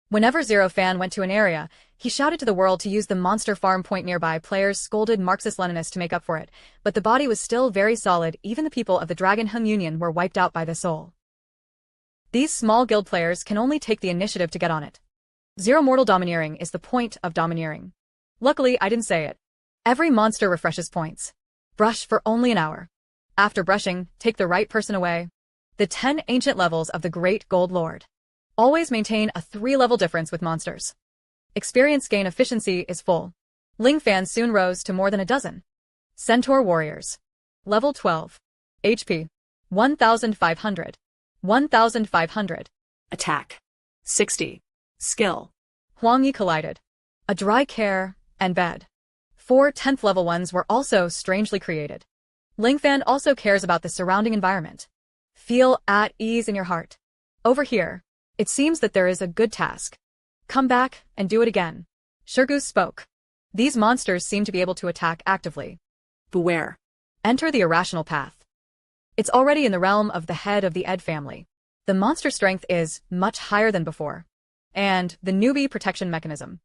Whenever Zero Fan went to an area, he shouted to the world to use the monster farm point nearby. Players scolded Marxist-Leninists to make up for it, but the body was still very solid. Even the people of the Dragon Hung Union were wiped out by the soul. These small guild players can only take the initiative to get on it. Zero mortal domineering is the point of domineering. Luckily, I didn't say it. Every monster refreshes points. Brush for only an hour. After brushing, take the right person away. The 10 ancient levels of the Great Gold Lord. Always maintain a 3-level difference with monsters. Experience gain efficiency is full. Ling Fan soon rose to more than a dozen. Centaur Warriors. Level 12. HP. 1,500. 1,500. Attack. 60. Skill. Huang Yi collided. A dry care and bed. 4 10th level ones were also strangely created. Ling Fan also cares about the surrounding environment. Feel at ease in your heart. Over here. It seems that there is a good task. Come back and do it again. Shirgoose spoke. These monsters seem to be able to attack actively. Beware. Enter the irrational path. It's already in the realm of the head of the Ed family. The monster strength is much higher than before. And the newbie protection mechanism.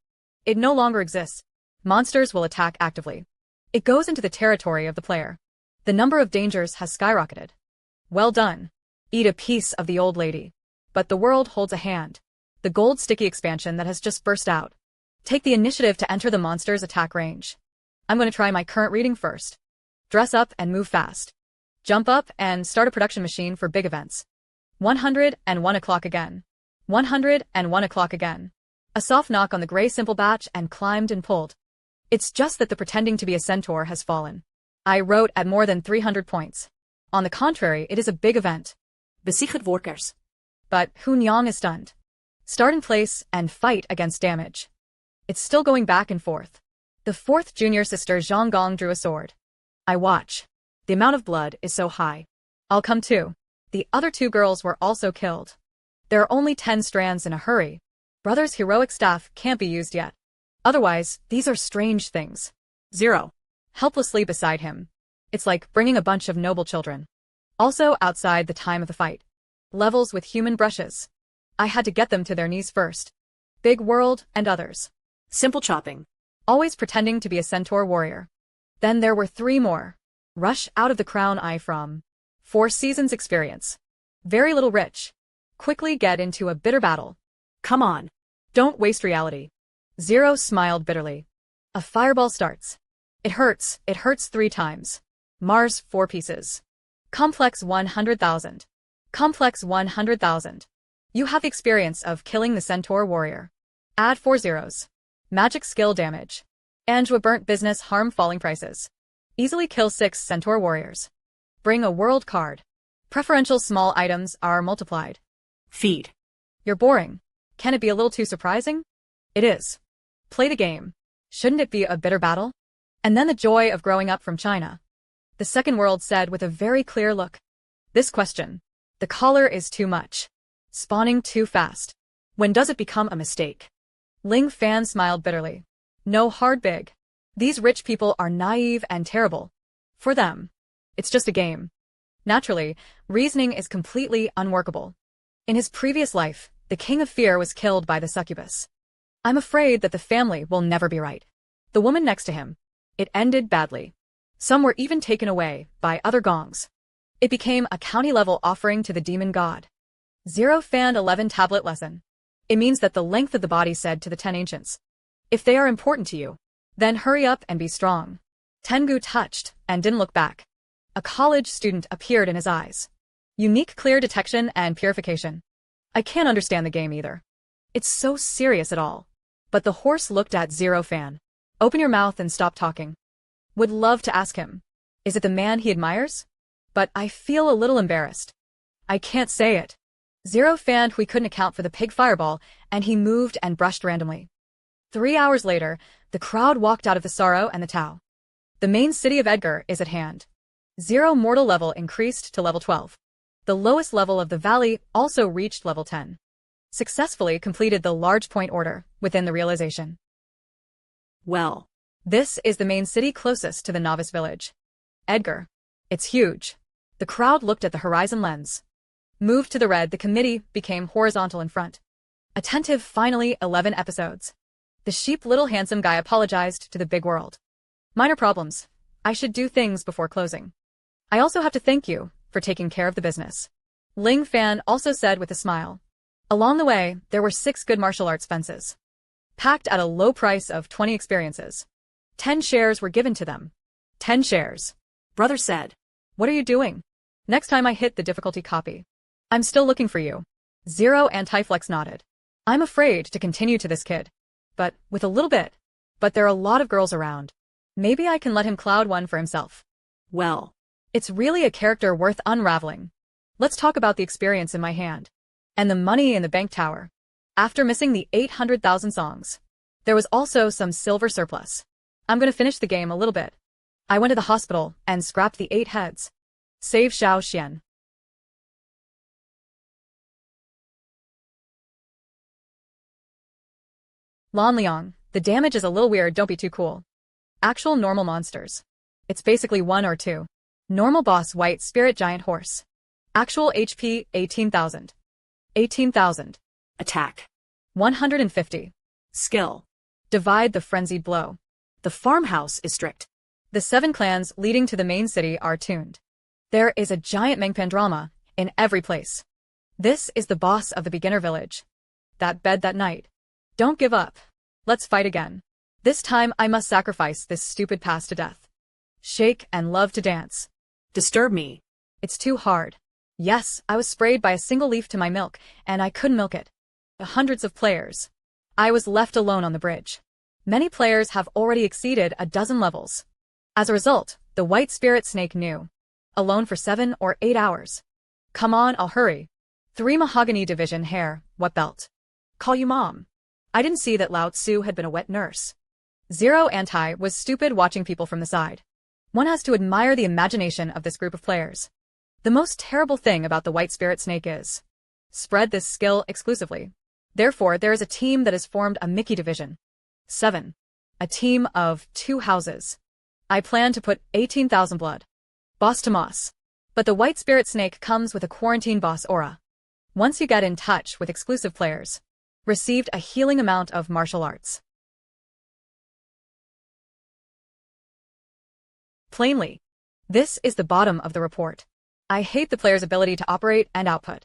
It no longer exists. Monsters will attack actively. It goes into the territory of the player. The number of dangers has skyrocketed. Well done. Eat a piece of the old lady. But the world holds a hand. The gold sticky expansion that has just burst out. Take the initiative to enter the monster's attack range. I'm going to try my current reading first. Dress up and move fast. Jump up and start a production machine for big events. 101 o'clock again. 101 o'clock again. A soft knock on the gray simple batch and climbed and pulled. It's just that the pretending to be a centaur has fallen. I wrote at more than 300 points. On the contrary, it is a big event. Besieged workers. But Hun Yang is stunned. Start in place and fight against damage. It's still going back and forth. The 4th junior sister Zhang Gong drew a sword. I watch. The amount of blood is so high. I'll come too. The other 2 girls were also killed. There are only 10 strands in a hurry. Brother's heroic staff can't be used yet. Otherwise, these are strange things. Zero. Helplessly beside him. It's like bringing a bunch of noble children. Also outside the time of the fight. Levels with human brushes. I had to get them to their knees first. Big World and others. Simple chopping. Always pretending to be a centaur warrior. Then there were 3 more. Rush out of the crown eye from 4 seasons experience. Very little rich. Quickly get into a bitter battle. Come on. Don't waste reality. Zero smiled bitterly. A fireball starts. It hurts 3 times. Mars 4 pieces. Complex 100,000. Complex 100,000. You have the experience of killing the centaur warrior. Add 4 zeros. Magic skill damage. Angua burnt business harm falling prices. Easily kill 6 centaur warriors. Bring a world card. Preferential small items are multiplied. Feed. You're boring. Can it be a little too surprising? It is. Play the game. Shouldn't it be a bitter battle? And then the joy of growing up from China. The second world said with a very clear look. This question. The collar is too much. Spawning too fast. When does it become a mistake? Ling Fan smiled bitterly. No hard big. These rich people are naive and terrible. For them. It's just a game. Naturally, reasoning is completely unworkable. In his previous life, the King of Fear was killed by the succubus. I'm afraid that the family will never be right. The woman next to him. It ended badly. Some were even taken away by other gongs. It became a county-level offering to the demon god. Zero Fan 11 tablet lesson. It means that the length of the body said to the 10 ancients. If they are important to you, then hurry up and be strong. Tengu touched and didn't look back. A college student appeared in his eyes. Unique clear detection and purification. I can't understand the game either. It's so serious at all. But the horse looked at Zero Fan. Open your mouth and stop talking. Would love to ask him. Is it the man he admires? But I feel a little embarrassed. I can't say it. Zero Fan Hui couldn't account for the pig fireball, and he moved and brushed randomly. 3 hours later, the crowd walked out of the sorrow and the Tao. The main city of Edgar is at hand. Zero mortal level increased to level 12. The lowest level of the valley also reached level 10. Successfully completed the large point order within the realization. Well. This is the main city closest to the novice village. Edgar. It's huge. The crowd looked at the horizon lens. Moved to the red, the committee became horizontal in front. Attentive finally 11 episodes. The sheep little handsome guy apologized to the big world. Minor problems. I should do things before closing. I also have to thank you for taking care of the business. Ling Fan also said with a smile. Along the way, there were 6 good martial arts fences. Packed at a low price of 20 experiences. 10 shares were given to them. 10 shares. Brother said. What are you doing? Next time I hit the difficulty copy. I'm still looking for you. Zero Anti-Flex nodded. I'm afraid to continue to this kid. But, with a little bit. But there are a lot of girls around. Maybe I can let him cloud one for himself. Well. It's really a character worth unraveling. Let's talk about the experience in my hand. And the money in the bank tower. After missing the 800,000 songs. There was also some silver surplus. I'm gonna finish the game a little bit. I went to the hospital and scrapped the 8 heads. Save Xiao Xian. Lan Liang, the damage is a little weird, don't be too cool. Actual normal monsters. It's basically 1 or 2. Normal boss white spirit giant horse. Actual HP 18,000. 18,000. Attack. 150. Skill. Divide the frenzied blow. The farmhouse is strict. The 7 clans leading to the main city are tuned. There is a giant Mengpan drama in every place. This is the boss of the beginner village. That bed that night. Don't give up. Let's fight again. This time I must sacrifice this stupid past to death. Shake and love to dance. Disturb me. It's too hard. Yes, I was sprayed by a single leaf to my milk, and I couldn't milk it. Hundreds of players. I was left alone on the bridge. Many players have already exceeded a dozen levels. As a result, the white spirit snake knew. Alone for 7 or 8 hours. Come on, I'll hurry. 3 mahogany division hair, what belt? Call you mom. I didn't see that Lao Tzu had been a wet nurse. 0 Anti was stupid watching people from the side. One has to admire the imagination of this group of players. The most terrible thing about the white spirit snake is spread this skill exclusively. Therefore, there is a team that has formed a Mickey division. 7. A team of 2 houses. I plan to put 18,000 blood. Boss to Moss. But the white spirit snake comes with a quarantine boss aura. Once you get in touch with exclusive players, received a healing amount of martial arts. Plainly, this is the bottom of the report. I hate the player's ability to operate and output.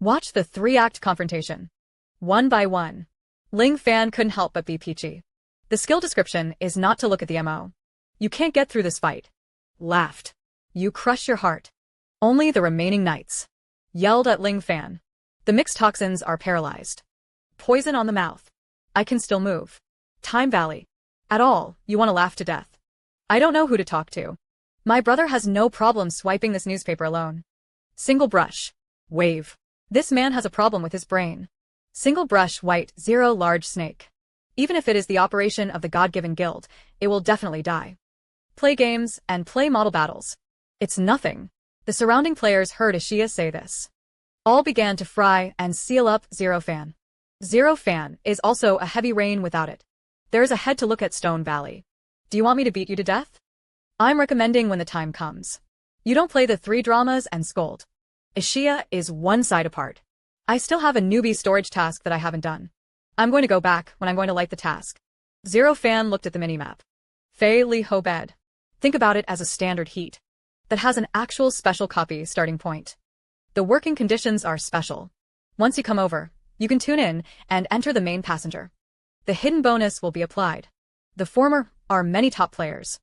Watch the 3-act confrontation. One by one. Ling Fan couldn't help but be peachy. The skill description is not to look at the MO. You can't get through this fight. Laughed. You crush your heart. Only the remaining knights. Yelled at Ling Fan. The mixed toxins are paralyzed. Poison on the mouth. I can still move. Time Valley. At all, you want to laugh to death. I don't know who to talk to. My brother has no problem swiping this newspaper alone. Single brush. Wave. This man has a problem with his brain. Single brush white 0 large snake. Even if it is the operation of the God-given guild, it will definitely die. Play games and play model battles. It's nothing. The surrounding players heard Ashia say this. All began to fry and seal up 0 Fan. 0 Fan is also a heavy rain without it. There is a head to look at Stone Valley. Do you want me to beat you to death? I'm recommending when the time comes. You don't play the 3 dramas and scold. Ashia is 1 side apart. I still have a newbie storage task that I haven't done. I'm going to go back when I'm going to light the task. 0 Fan looked at the minimap. Fei Li Ho bed. Think about it as a standard heat. That has an actual special copy starting point. The working conditions are special. Once you come over, you can tune in and enter the main passenger. The hidden bonus will be applied. The former are many top players.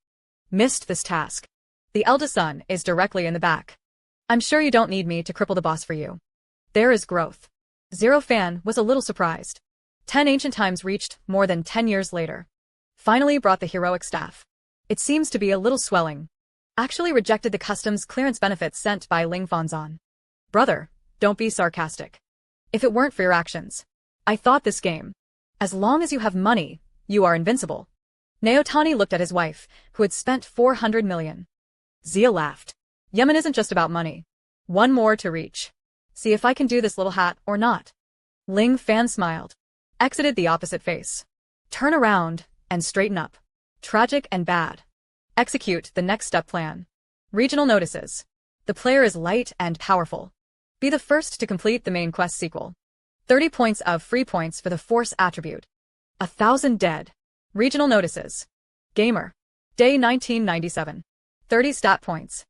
Missed this task. The eldest son is directly in the back. I'm sure you don't need me to cripple the boss for you. There is growth. 0 Fan was a little surprised. 10 ancient times reached more than 10 years later. Finally brought the heroic staff. It seems to be a little swelling. Actually rejected the customs clearance benefits sent by Ling Fanzan. Brother, don't be sarcastic. If it weren't for your actions, I thought this game. As long as you have money, you are invincible. Naotani looked at his wife, who had spent 400 million. Zia laughed. Yemen isn't just about money. 1 more to reach. See if I can do this little hat or not. Ling Fan smiled. Exited the opposite face. Turn around and straighten up. Tragic and bad. Execute the next step plan. Regional notices. The player is light and powerful. Be the first to complete the main quest sequel. 30 points of free points for the force attribute. 1,000 dead. Regional notices. Gamer. Day 1997. 30 stat points.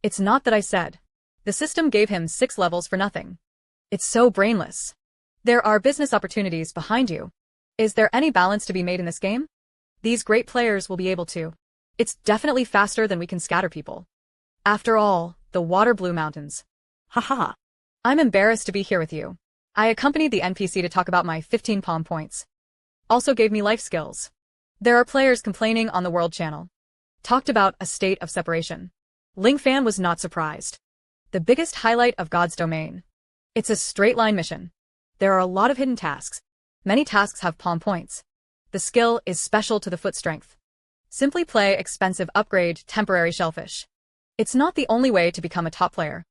It's not that I said. The system gave him 6 levels for nothing. It's so brainless. There are business opportunities behind you. Is there any balance to be made in this game? These great players will be able to. It's definitely faster than we can scatter people. After all, the water blue mountains. Haha. I'm embarrassed to be here with you. I accompanied the NPC to talk about my 15 palm points. Also gave me life skills. There are players complaining on the World Channel. Talked about a state of separation. Ling Fan was not surprised. The biggest highlight of God's domain. It's a straight line mission. There are a lot of hidden tasks. Many tasks have palm points. The skill is special to the foot strength. Simply play expensive upgrade temporary shellfish. It's not the only way to become a top player.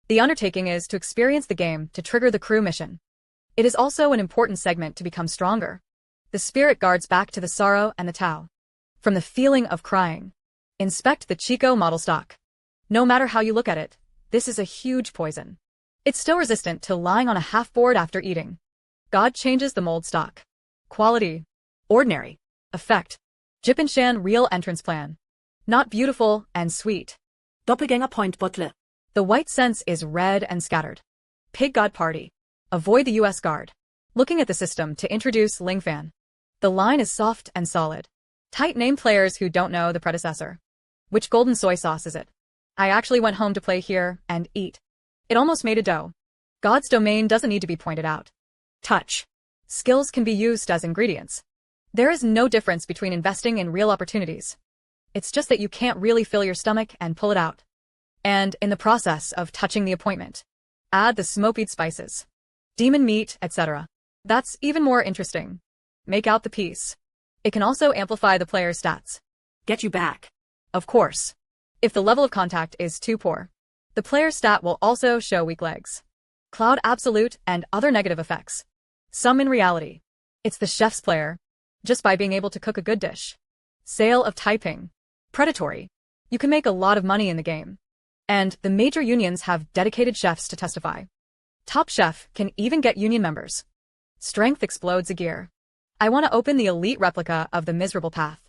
The undertaking is to experience the game to trigger the crew mission. It is also an important segment to become stronger. The spirit guards back to the sorrow and the Tao. From the feeling of crying. Inspect the Chico model stock. No matter how you look at it, this is a huge poison. It's still resistant to lying on a half board after eating. God changes the mold stock. Quality. Ordinary. Effect. Jippenshan real entrance plan. Not beautiful and sweet. Doppelganger Point Butler. The white sense is red and scattered. Pig God Party. Avoid the US Guard. Looking at the system to introduce Ling Fan. The line is soft and solid. Tight name players who don't know the predecessor. Which golden soy sauce is it? I actually went home to play here and eat. It almost made a dough. God's domain doesn't need to be pointed out. Touch. Skills can be used as ingredients. There is no difference between investing in real opportunities. It's just that you can't really fill your stomach and pull it out. And in the process of touching the appointment, add the smokied spices, demon meat, etc. That's even more interesting. Make out the piece. It can also amplify the player's stats. Get you back. Of course. If the level of contact is too poor, the player's stat will also show weak legs. Cloud absolute and other negative effects. Some in reality. It's the chef's player. Just by being able to cook a good dish. Sale of Taiping. Predatory. You can make a lot of money in the game. And the major unions have dedicated chefs to testify. Top Chef can even get union members. Strength explodes a gear. I want to open the elite replica of the miserable path.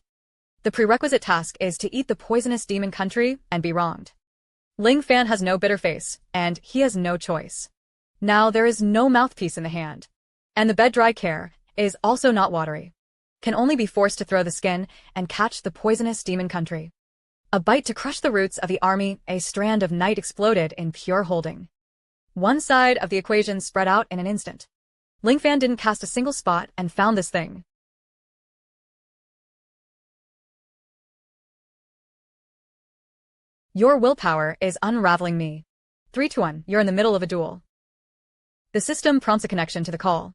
The prerequisite task is to eat the poisonous demon country and be wronged. Ling Fan has no bitter face, and he has no choice. Now there is no mouthpiece in the hand. And the bed dry care is also not watery. Can only be forced to throw the skin and catch the poisonous demon country. A bite to crush the roots of the army, a strand of night exploded in pure holding. One side of the equation spread out in an instant. Ling Fan didn't cast a single spot and found this thing. Your willpower is unraveling me. 3-1, you're in the middle of a duel. The system prompts a connection to the call.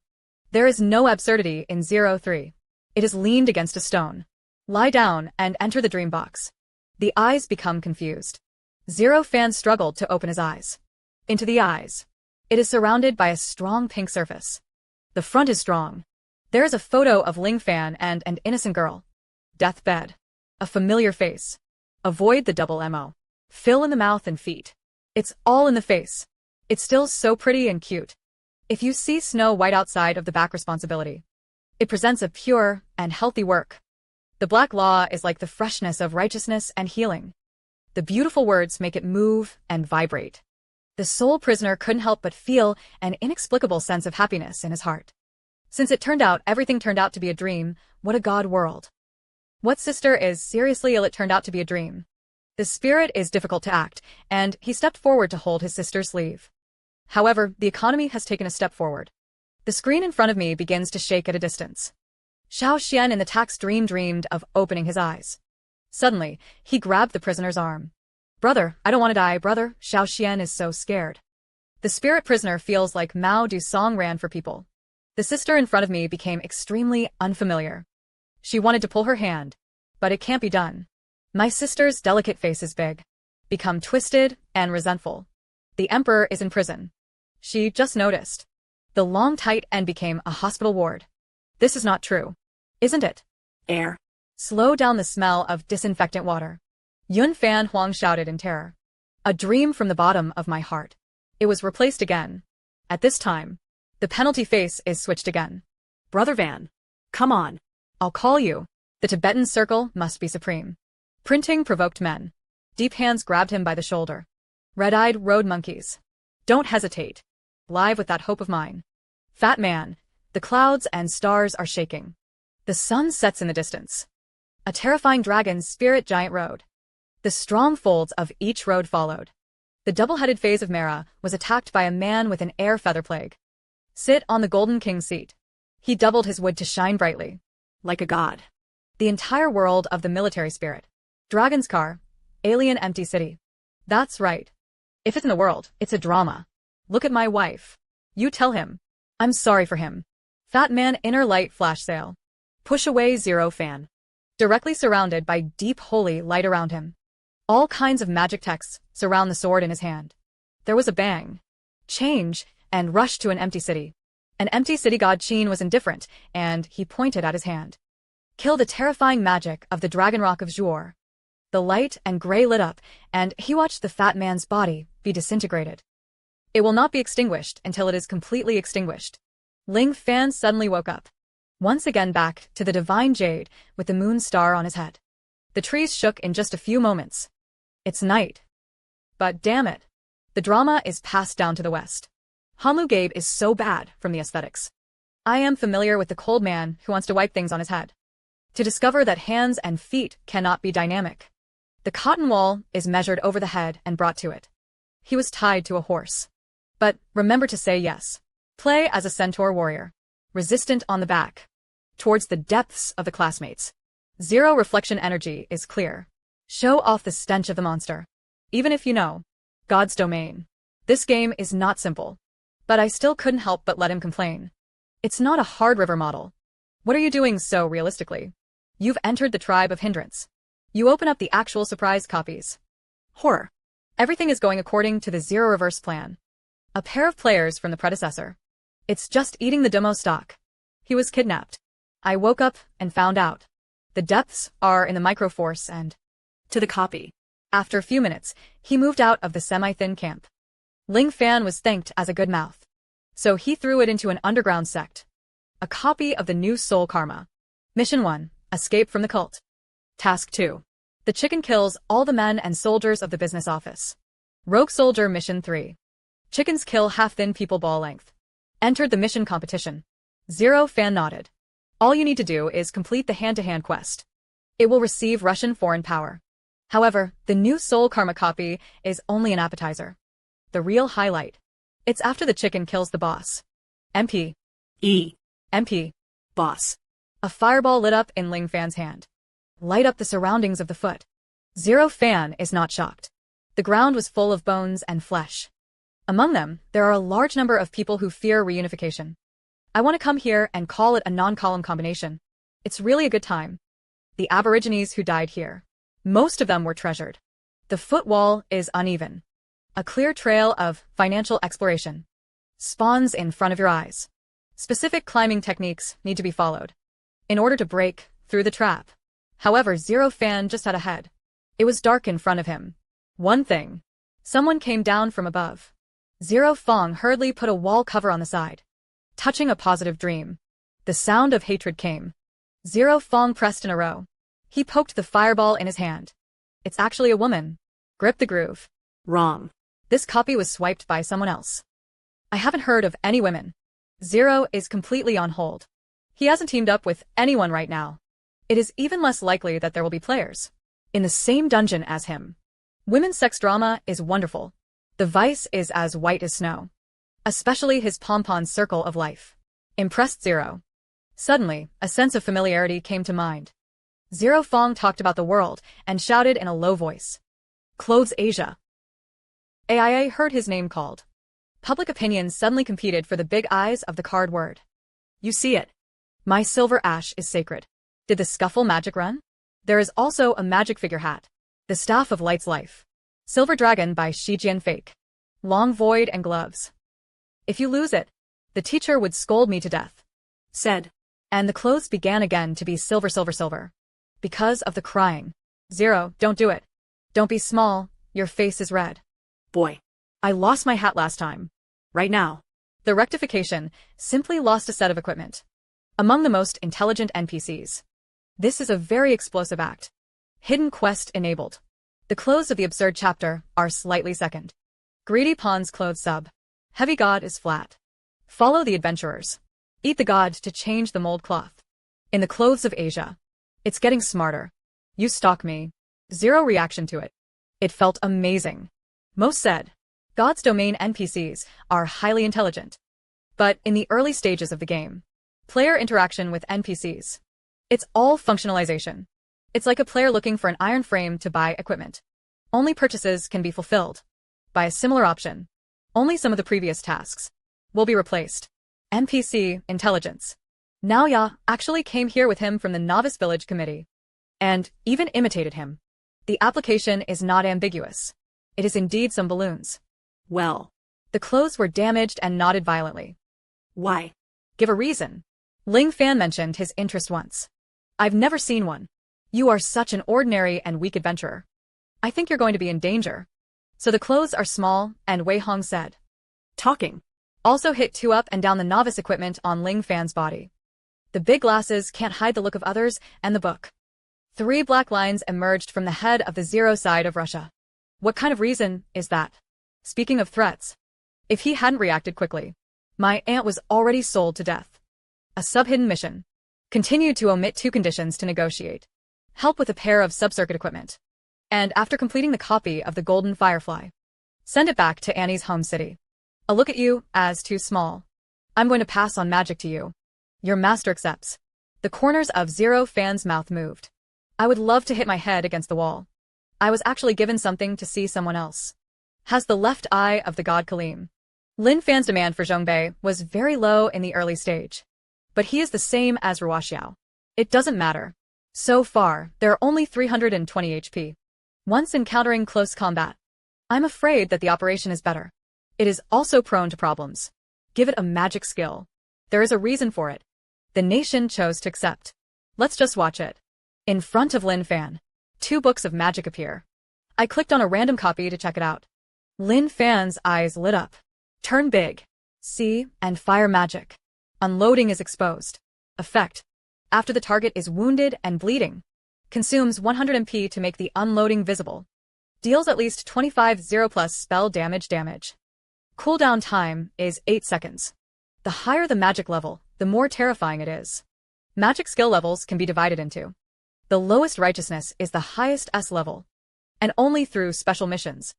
There is no absurdity in 0-3. It is leaned against a stone. Lie down and enter the dream box. The eyes become confused. Zero Fan struggled to open his eyes. Into the eyes. It is surrounded by a strong pink surface. The front is strong. There is a photo of Ling Fan and an innocent girl. Deathbed. A familiar face. Avoid the double MO. Fill in the mouth and feet. It's all in the face. It's still so pretty and cute. If you see Snow White outside of the back responsibility. It presents a pure and healthy work. The black law is like the freshness of righteousness and healing. The beautiful words make it move and vibrate. The soul prisoner couldn't help but feel an inexplicable sense of happiness in his heart. Since everything turned out to be a dream, what a God world. What sister is seriously ill? It turned out to be a dream. The spirit is difficult to act, and he stepped forward to hold his sister's sleeve. However, the economy has taken a step forward. The screen in front of me begins to shake at a distance. Xiao Xian in the tax dreamed of opening his eyes. Suddenly, he grabbed the prisoner's arm. Brother, I don't want to die, brother. Xiao Xian is so scared. The spirit prisoner feels like Mao Du Song ran for people. The sister in front of me became extremely unfamiliar. She wanted to pull her hand, but it can't be done. My sister's delicate face is big, become twisted and resentful. The emperor is in prison. She just noticed. The long tight end became a hospital ward. This is not true. Isn't it? Air. Slow down the smell of disinfectant water. Yun Fan Huang shouted in terror. A dream from the bottom of my heart. It was replaced again. At this time, the The penalty face is switched again. Brother Van. Come on. I'll call you. The Tibetan circle must be supreme. Printing provoked men. Deep hands grabbed him by the shoulder. Red-eyed road monkeys. Don't hesitate. Live with that hope of mine. Fat man. The clouds and stars are shaking. The sun sets in the distance. A terrifying dragon's spirit giant rode. The strong folds of each road followed. The double-headed phase of Mara was attacked by a man with an air feather plague. Sit on the golden king's seat. He doubled his wood to shine brightly. Like a god. The entire world of the military spirit. Dragon's car. Alien empty city. That's right. If it's in the world, it's a drama. Look at my wife. You tell him. I'm sorry for him. Fat man inner light flash sail. Push away Zero Fan. Directly surrounded by deep holy light around him. All kinds of magic texts surround the sword in his hand. There was a bang. Change, and rush to an empty city. An empty city god Sheen was indifferent, and he pointed at his hand. Kill the terrifying magic of the dragon rock of Zhuor. The light and gray lit up, and he watched the fat man's body be disintegrated. It will not be extinguished until it is completely extinguished. Ling Fan suddenly woke up. Once again back to the divine jade with the moon star on his head. The trees shook in just a few moments. It's night. But damn it. The drama is passed down to the west. Hanlu Gabe is so bad from the aesthetics. I am familiar with the cold man who wants to wipe things on his head. To discover that hands and feet cannot be dynamic. The cotton wall is measured over the head and brought to it. He was tied to a horse. But remember to say yes. Play as a centaur warrior. Resistant on the back. Towards the depths of the classmates. Zero reflection energy is clear. Show off the stench of the monster. Even if you know. God's domain. This game is not simple. But I still couldn't help but let him complain. It's not a hard river model. What are you doing so realistically? You've entered the tribe of hindrance. You open up the actual surprise copies. Horror. Everything is going according to the Zero Reverse plan. A pair of players from the predecessor. It's just eating the demo stock. He was kidnapped. I woke up and found out. The depths are in the microforce and To the copy. after a few minutes, he moved out of the semi-thin camp. Ling Fan was thanked as a good mouth. So he threw it into an underground sect. A copy of the new Soul Karma. Mission 1. Escape from the cult. Task 2. The chicken kills all the men and soldiers of the business office. Rogue Soldier Mission 3. Chickens kill half-thin people ball length. Entered the mission competition. Zero Fan nodded. All you need to do is complete the hand-to-hand quest. It will receive Russian foreign power. However, the new Soul Karma copy is only an appetizer. The real highlight. It's after the chicken kills the boss. MP. E. MP. Boss. A fireball lit up in Ling Fan's hand. Light up the surroundings of the foot. Zero Fan is not shocked. The ground was full of bones and flesh. Among them, there are a large number of people who fear reunification. I want to come here and call it a non-column combination. It's really a good time. The Aborigines who died here. Most of them were treasured. The foot wall is uneven. A clear trail of financial exploration. Spawns in front of your eyes. Specific climbing techniques need to be followed in order to break through the trap. However, Zero Fan just had a head. It was dark in front of him. One thing. Someone came down from above. Zero Fong hurriedly put a wall cover on the side. Touching a positive dream. The sound of hatred came. Zero Fong pressed in a row. He poked the fireball in his hand. It's actually a woman. Grip the groove. Wrong. This copy was swiped by someone else. I haven't heard of any women. Zero is completely on hold. He hasn't teamed up with anyone right now. It is even less likely that there will be players in the same dungeon as him. Women's sex drama is wonderful. The vice is as white as snow. Especially his pom-pom circle of life. Impressed Zero. Suddenly, a sense of familiarity came to mind. Zero Fong talked about the world and shouted in a low voice. Clothes Asia. AIA heard his name called. Public opinion suddenly competed for the big eyes of the card word. You see it. My silver ash is sacred. Did the scuffle magic run? There is also a magic figure hat. The Staff of Light's Life. Silver Dragon by Shijian Fake. Long void and gloves. If you lose it, the teacher would scold me to death. Said. And the clothes began again to be silver, silver, silver. Because of the crying. Zero, don't do it. Don't be small, your face is red. Boy. I lost my hat last time. Right now. The rectification simply lost a set of equipment. Among the most intelligent NPCs. This is a very explosive act. Hidden quest enabled. The clothes of the absurd chapter are slightly second. Greedy pawns clothes sub. Heavy god is flat. Follow the adventurers. Eat the god to change the mold cloth. In the clothes of Asia. It's getting smarter. You stalk me. Zero reaction to it. It felt amazing. Most said. God's domain NPCs are highly intelligent. But in the early stages of the game, player interaction with NPCs. It's all functionalization. It's like a player looking for an iron frame to buy equipment. Only purchases can be fulfilled. By a similar option. Only some of the previous tasks will be replaced. NPC intelligence. Naoya actually came here with him from the Novice Village Committee. And even imitated him. The application is not ambiguous. It is indeed some balloons. Well. The clothes were damaged and knotted violently. Why? Give a reason. Ling Fan mentioned his interest once. I've never seen one. You are such an ordinary and weak adventurer. I think you're going to be in danger. So the clothes are small, and Wei Hong said. Talking. Also hit 2 up and down the novice equipment on Ling Fan's body. The big glasses can't hide the look of others, and the book. 3 black lines emerged from the head of the zero side of Russia. What kind of reason is that? Speaking of threats. If he hadn't reacted quickly, my aunt was already sold to death. A sub-hidden mission. Continued to omit 2 conditions to negotiate. Help with a pair of sub-circuit equipment. And after completing the copy of the Golden Firefly, send it back to Annie's home city. A look at you as too small. I'm going to pass on magic to you. Your master accepts. The corners of Zero Fan's mouth moved. I would love to hit my head against the wall. I was actually given something to see someone else. Has the left eye of the god Kalim. Lin Fan's demand for Zhongbei was very low in the early stage. But he is the same as Ruoxiao. It doesn't matter. So far, there are only 320 HP. Once encountering close combat, I'm afraid that the operation is better. It is also prone to problems. Give it a magic skill. There is a reason for it. The nation chose to accept. Let's just watch it. In front of Lin Fan, 2 books of magic appear. I clicked on a random copy to check it out. Lin Fan's eyes lit up. Turn big. See, and fire magic. Unloading is exposed. Effect. After the target is wounded and bleeding. Consumes 100 MP to make the unloading visible. Deals at least 25 0+ spell damage. Cooldown time is 8 seconds. The higher the magic level, the more terrifying it is. Magic skill levels can be divided into. The lowest righteousness is the highest S level. And only through special missions.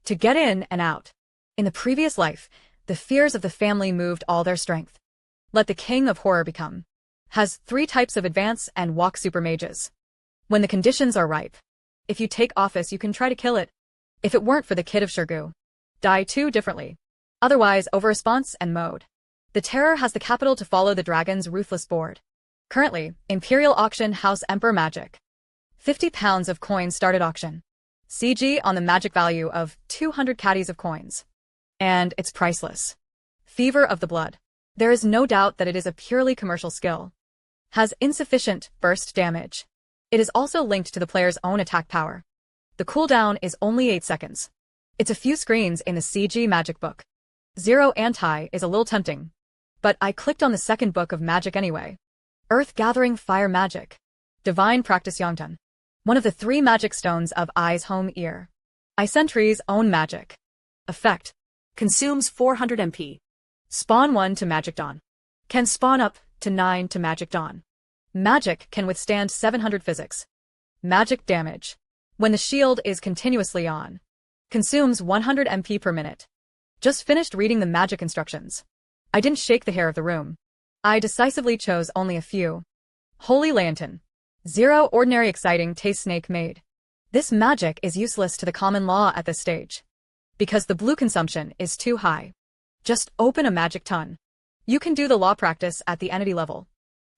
To get in and out. In the previous life, the fears of the family moved all their strength. Let the king of horror become. Has 3 types of advance and walk super mages. When the conditions are ripe. If you take office you can try to kill it. If it weren't for the kid of Shirgu. Die 2 differently. Otherwise over response and mode. The terror has the capital to follow the dragon's ruthless board. Currently, Imperial Auction House Emperor Magic. 50 pounds of coins started auction. CG on the magic value of 200 caddies of coins. And it's priceless. Fever of the blood. There is no doubt that it is a purely commercial skill. Has insufficient burst damage. It is also linked to the player's own attack power. The cooldown is only 8 seconds. It's a few screens in the CG magic book. Zero Anti is a little tempting. But I clicked on the second book of magic anyway. Earth Gathering Fire Magic. Divine Practice Yongtan. One of the 3 magic stones of Eye's home ear. Sentry's own magic. Effect. Consumes 400 MP. Spawn 1 to Magic Dawn. Can spawn up to 9 to Magic Dawn. Magic can withstand 700 physics. Magic damage. When the shield is continuously on. Consumes 100 MP per minute. Just finished reading the magic instructions. I didn't shake the hair of the room. I decisively chose only a few. Holy Lantern. Zero ordinary exciting taste snake made. This magic is useless to the common law at this stage. Because the blue consumption is too high. Just open a magic ton. You can do the law practice at the entity level.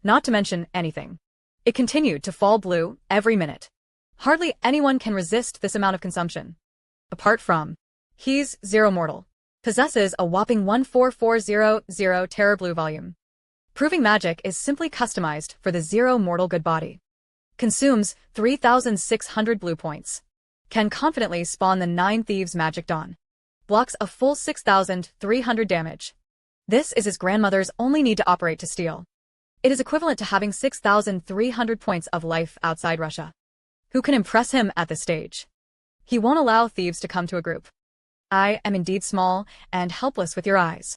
Not to mention anything. It continued to fall blue every minute. Hardly anyone can resist this amount of consumption. Apart from, he's zero mortal. Possesses a whopping 14400 terror blue volume. Proving magic is simply customized for the zero mortal good body. Consumes 3,600 blue points. Can confidently spawn the 9 Thieves Magic Dawn. Blocks a full 6,300 damage. This is his grandmother's only need to operate to steal. It is equivalent to having 6,300 points of life outside Russia. Who can impress him at this stage? He won't allow thieves to come to a group. I am indeed small and helpless with your eyes.